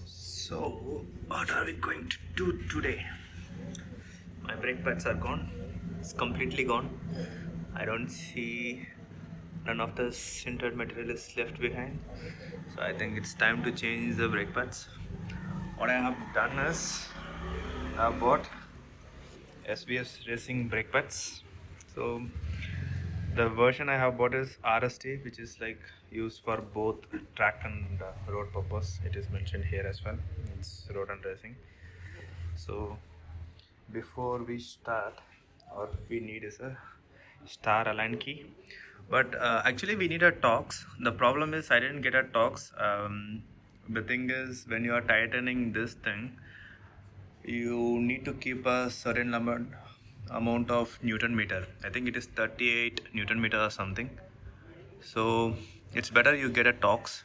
So, what are we going to do today? My brake pads are gone. It's completely gone. I don't see none of the sintered material is left behind. So I think it's time to change the brake pads. What I have done is I have bought SBS racing brake pads. So the version I have bought is RST, which is like used for both track and road purpose. It is mentioned here as well. It's road and racing. So before we start, or we need is a star align key. But actually we need a Torx. The problem is I didn't get a Torx. The thing is, when you are tightening this thing, you need to keep a certain amount of Newton meter. I think it is 38 Newton meter or something. So it's better you get a Torx,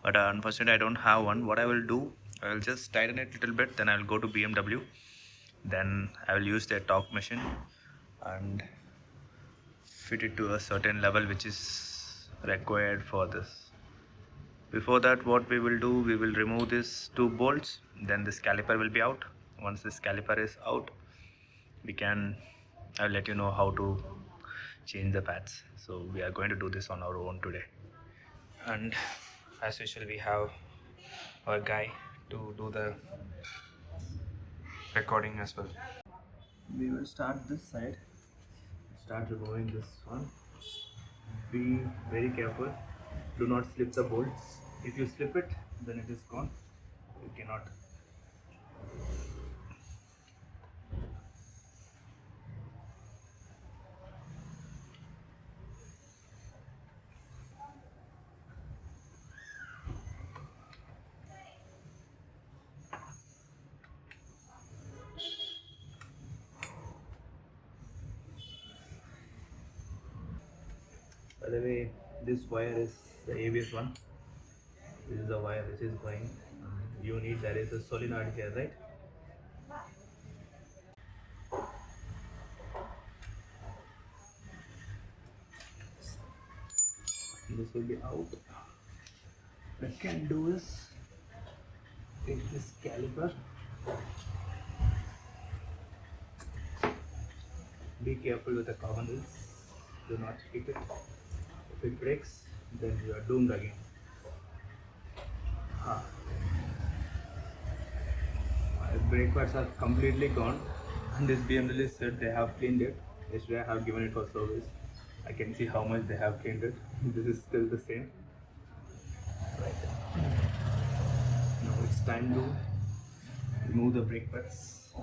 but unfortunately I don't have one. What I will do, I will just tighten it a little bit, then I will go to BMW, then I will use their torque machine and fit it to a certain level which is required for this. Before that, what we will do, we will remove these two bolts, then this caliper will be out. Once this caliper is out, I'll let you know how to change the pads. So we are going to do this on our own today. And as usual, we have our guy to do the recording as well. We will start this side, start removing this one. Be very careful, do not slip the bolts. If you slip it, then it is gone. You cannot. By the way, this wire is the ABS one. This is the wire which is going. You need, there is a solenoid here, right? This will be out. What I can do is take this caliper. Be careful with the carbon wheels. Do not hit it. If it breaks, then you are doomed again. My brake pads are completely gone, and this BMW said they have cleaned it. Yesterday I have given it for service. I can see how much they have cleaned it. This is still the same. Right. Now it's time to remove the brake pads.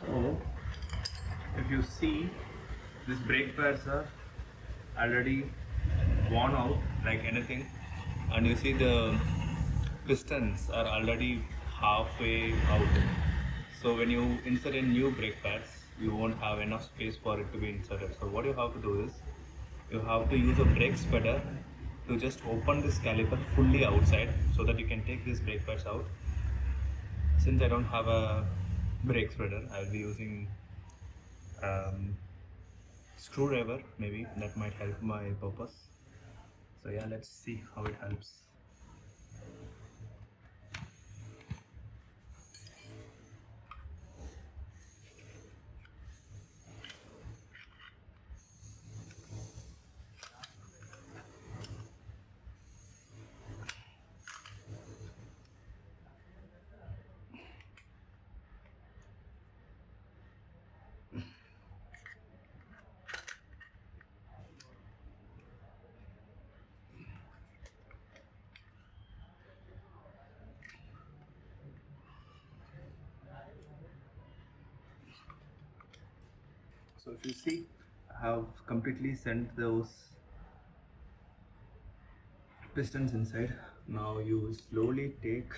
So, if you see, these brake pads are already worn out like anything, and you see the pistons are already halfway out. So when you insert in new brake pads, you won't have enough space for it to be inserted. So what you have to do is, you have to use a brake spreader to just open this caliper fully outside so that you can take these brake pads out. Since I don't have a brake spreader, I will be using screwdriver, maybe that might help my purpose. So yeah, let's see how it helps. So if you see, I have completely sent those pistons inside. Now you slowly take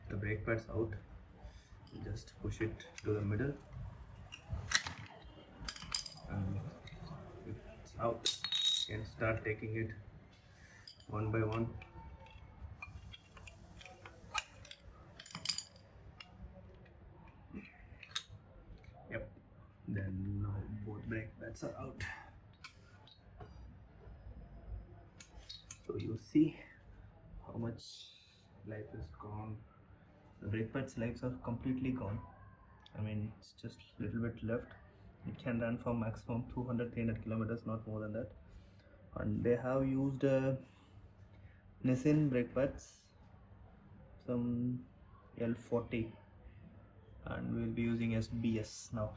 the brake pads out, just push it to the middle, and if it's out, you can start taking it one by one. Yep, then now both brake pads are out. So you see how much life is gone. The brake pads lives are completely gone. I mean, it's just a little bit left. It can run for maximum 200-300 kilometers, not more than that. And they have used Nissin brake pads, some L40, and we'll be using SBS now.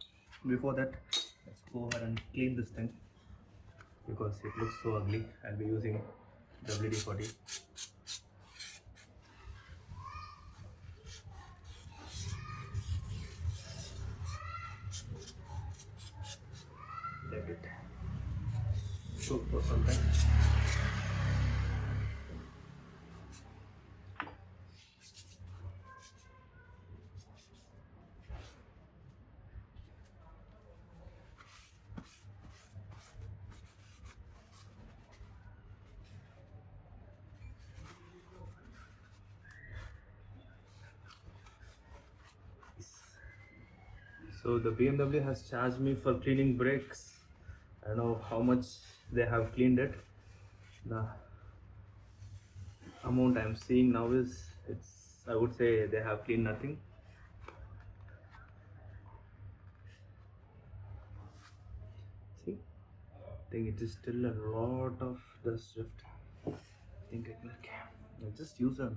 Before that, let's go ahead and clean this thing because it looks so ugly. I'll be using WD-40. Let it soak for some time. So the BMW has charged me for cleaning brakes. I don't know how much they have cleaned it. The amount I'm seeing now is, I would say they have cleaned nothing. See, I think it is still a lot of dust left. I think I'll just use a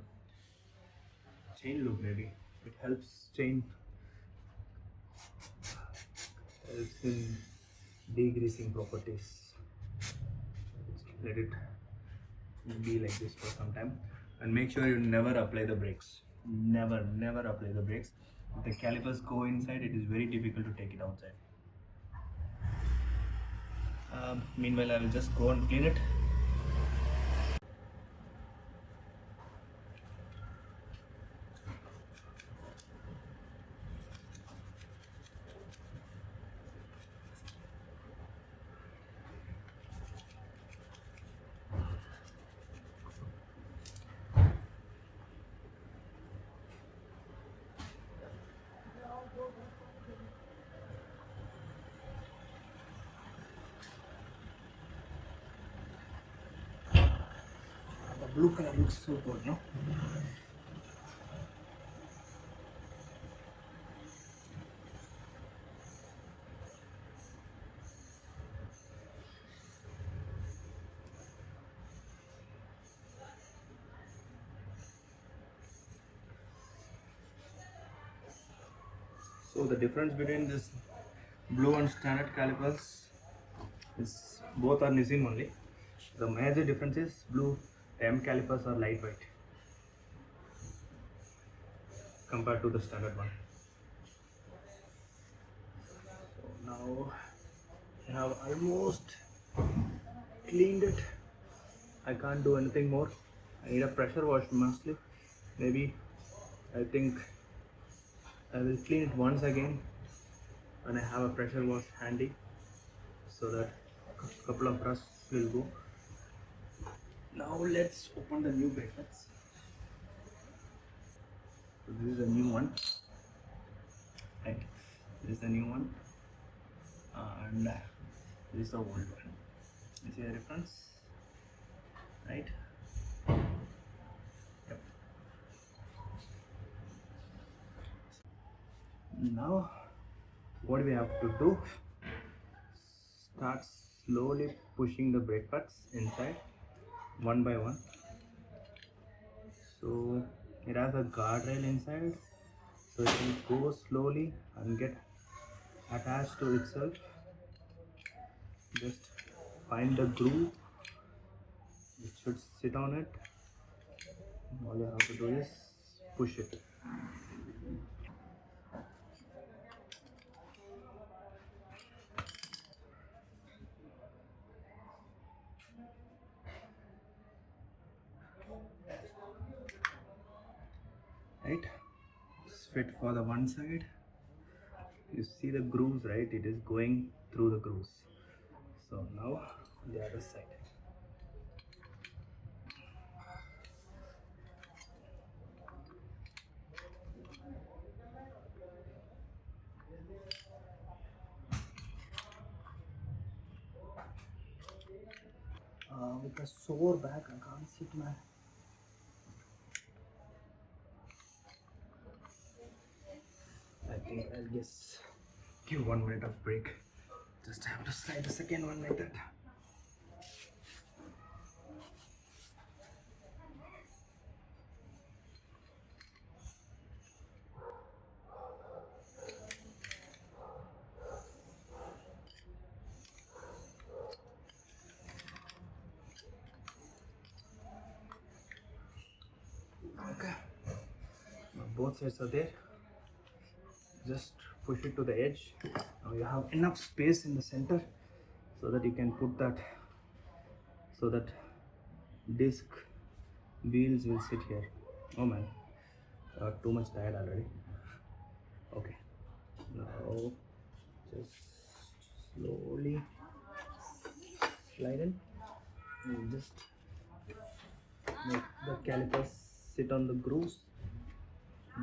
chain loop maybe. It helps in degreasing properties. Let it be like this for some time, and make sure you never apply the brakes. Never apply the brakes. If the calipers go inside, it is very difficult to take it outside. Meanwhile, I will just go and clean it. The blue color looks so good, no? So the difference between this blue and standard calipers is both are Nissin only. The major difference is blue M calipers are lightweight compared to the standard one. So now I have almost cleaned it. I can't do anything more. I need a pressure wash mostly. Maybe I think I will clean it once again when I have a pressure wash handy, so that a couple of rusts will go. Now let's open the new brake pads. So this is the new one, right? This is the new one, and this is the old one. You see the difference, right? Yep. Now what we have to do, start slowly pushing the brake pads inside one by one. So it has a guardrail inside, so it will go slowly and get attached to itself. Just find the groove, it should sit on it. All you have to do is push it. Right, it's fit for the one side. You see the grooves, right? It is going through the grooves. So now the other side. with a sore back, I can't sit, man. I think I'll just give 1 minute of break. Just have to slide the second one like that. Okay. Now both sides are there. Just push it to the edge. Now you have enough space in the center so that you can put that, so that disc wheels will sit here. Oh man, too much tired already. Okay, now just slowly slide in and just make the calipers sit on the grooves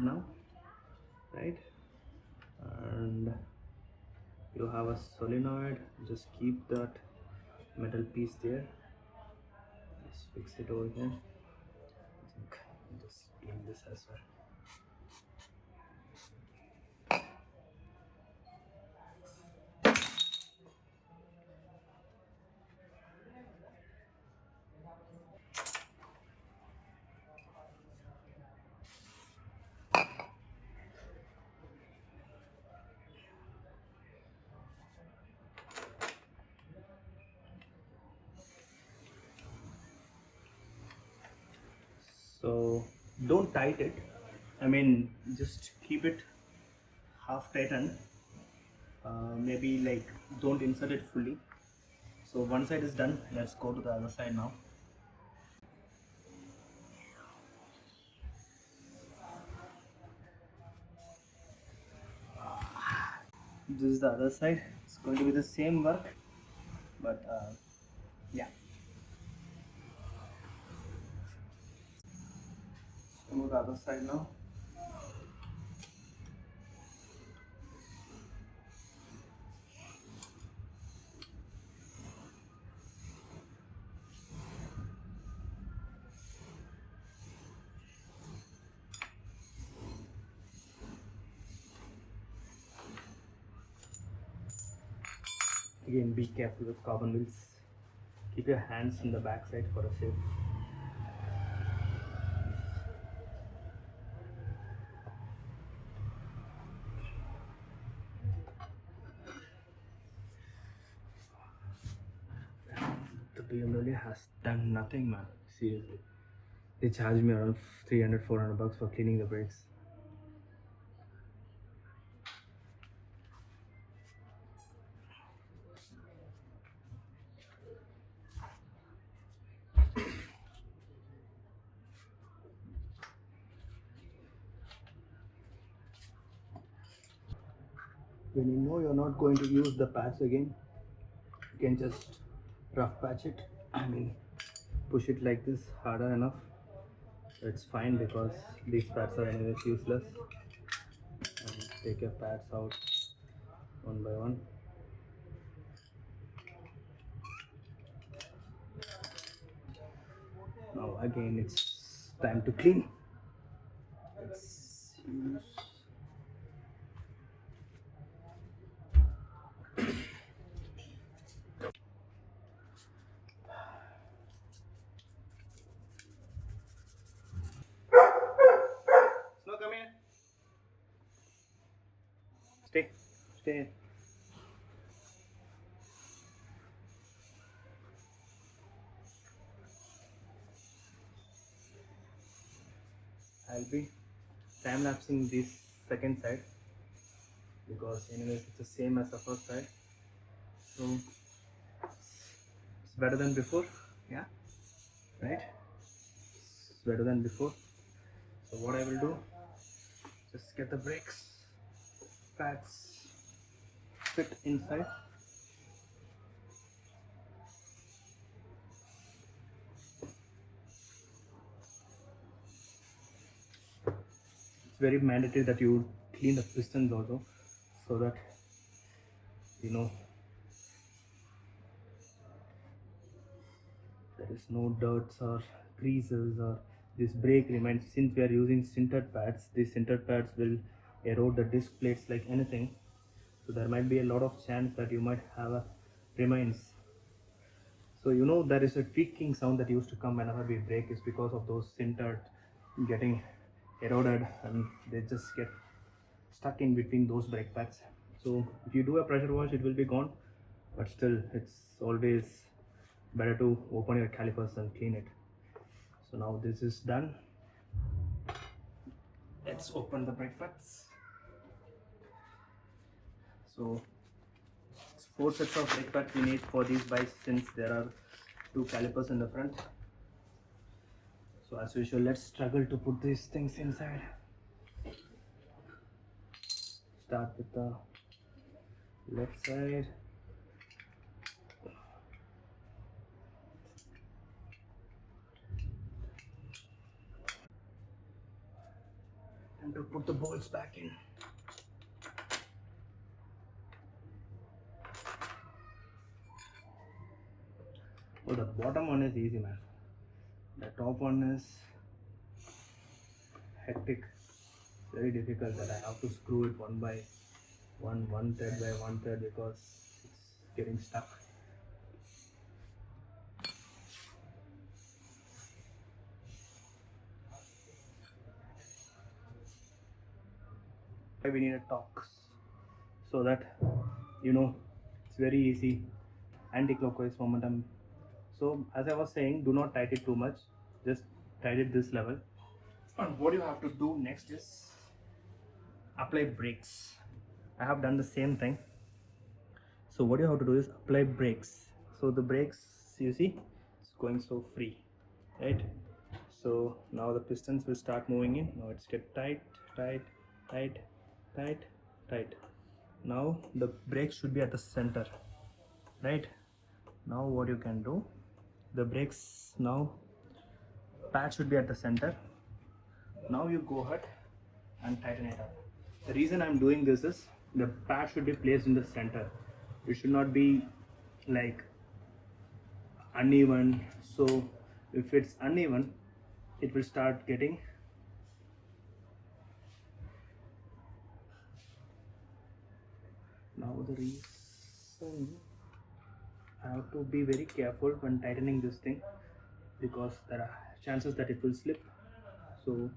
now, right? And you have a solenoid, just keep that metal piece there. Just fix it over here. I think just clean this as well. So don't tight it. I mean, just keep it half tightened. Maybe like don't insert it fully. So one side is done. Let's go to the other side now. This is the other side. It's going to be the same work, but yeah. Let's go to the other side now. Again, be careful with carbon wheels. Keep your hands in the back side for a safe. The BMW has done nothing, man. Seriously. They charged me around 300-400 bucks for cleaning the brakes. When you know you're not going to use the patch again, you can just rough patch it. I mean, push it like this harder enough. It's fine because these pads are anyways useless. And take your pads out one by one. Now again, it's time to clean. Let's use. Snow, come here. Stay. I'll be time lapsing this second side because anyways it's the same as the first side, so it's better than before. Yeah, right, it's better than before. So what I will do, just get the brakes pads fit inside. It's very mandatory that you clean the pistons also, so that you know there's no dirts or creases, or this brake remains. Since we are using sintered pads, these sintered pads will erode the disc plates like anything, so there might be a lot of chance that you might have a remains. So there is a tweaking sound that used to come whenever we brake, is because of those sintered getting eroded and they just get stuck in between those brake pads. So if you do a pressure wash, it will be gone, but still it's always better to open your calipers and clean it. So now this is done. Let's open the brake pads. So it's 4 sets of brake pads we need for these bikes, since there are 2 calipers in the front. So as usual, let's struggle to put these things inside. Start with the left side. And to put the bolts back in. Oh, the bottom one is easy, man. The top one is hectic, very difficult, that I have to screw it one by one thread by one thread, because it's getting stuck. We need a torque, so that it's very easy anti-clockwise momentum. So as I was saying, do not tighten it too much, just tighten it this level. And what you have to do next is apply brakes. I have done the same thing. So what you have to do is apply brakes. So the brakes, you see, it's going so free, right? So now the pistons will start moving in. Now it's get tight, tight, tight, tight, tight. Now the brakes should be at the center, right? Now what you can do, the brakes now pad should be at the center. Now you go ahead and tighten it up. The reason I'm doing this is the pad should be placed in the center. It should not be like uneven. So if it's uneven, it will start getting now. The reason I have to be very careful when tightening this thing, because there are chances that it will slip. So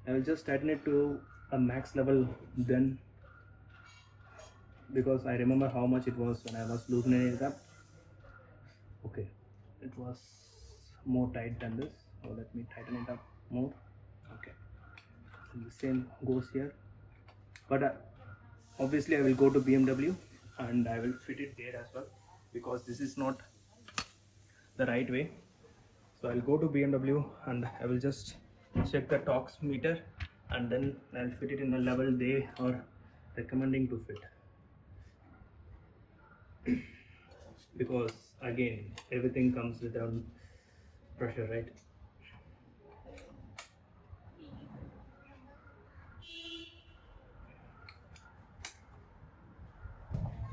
I will just tighten it to a max level then, because I remember how much it was when I was loosening it up. Okay, it was more tight than this, so let me tighten it up more. Okay, and the same goes here, but obviously I will go to BMW and I will fit it there as well, because this is not the right way. So I'll go to BMW and I will just check the torque meter, and then I'll fit it in the level they are recommending to fit. Because again, everything comes without pressure, right?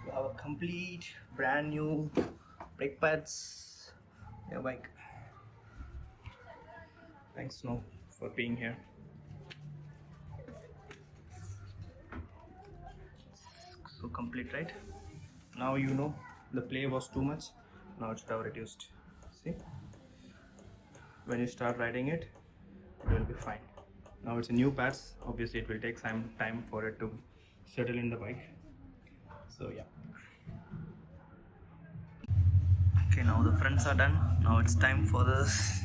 You have a complete brand new brake pads in your bike. Thanks Snow for being here. So complete, right? Now the play was too much. Now it should have reduced. See, when you start riding it, it will be fine. Now it's a new pads, obviously it will take some time for it to settle in the bike. So yeah. Okay, now the fronts are done. Now it's time for this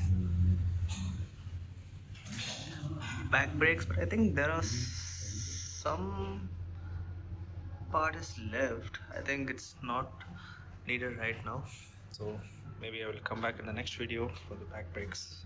back brakes, but I think there are some part is left. I think it's not needed right now, so maybe I will come back in the next video for the back brakes.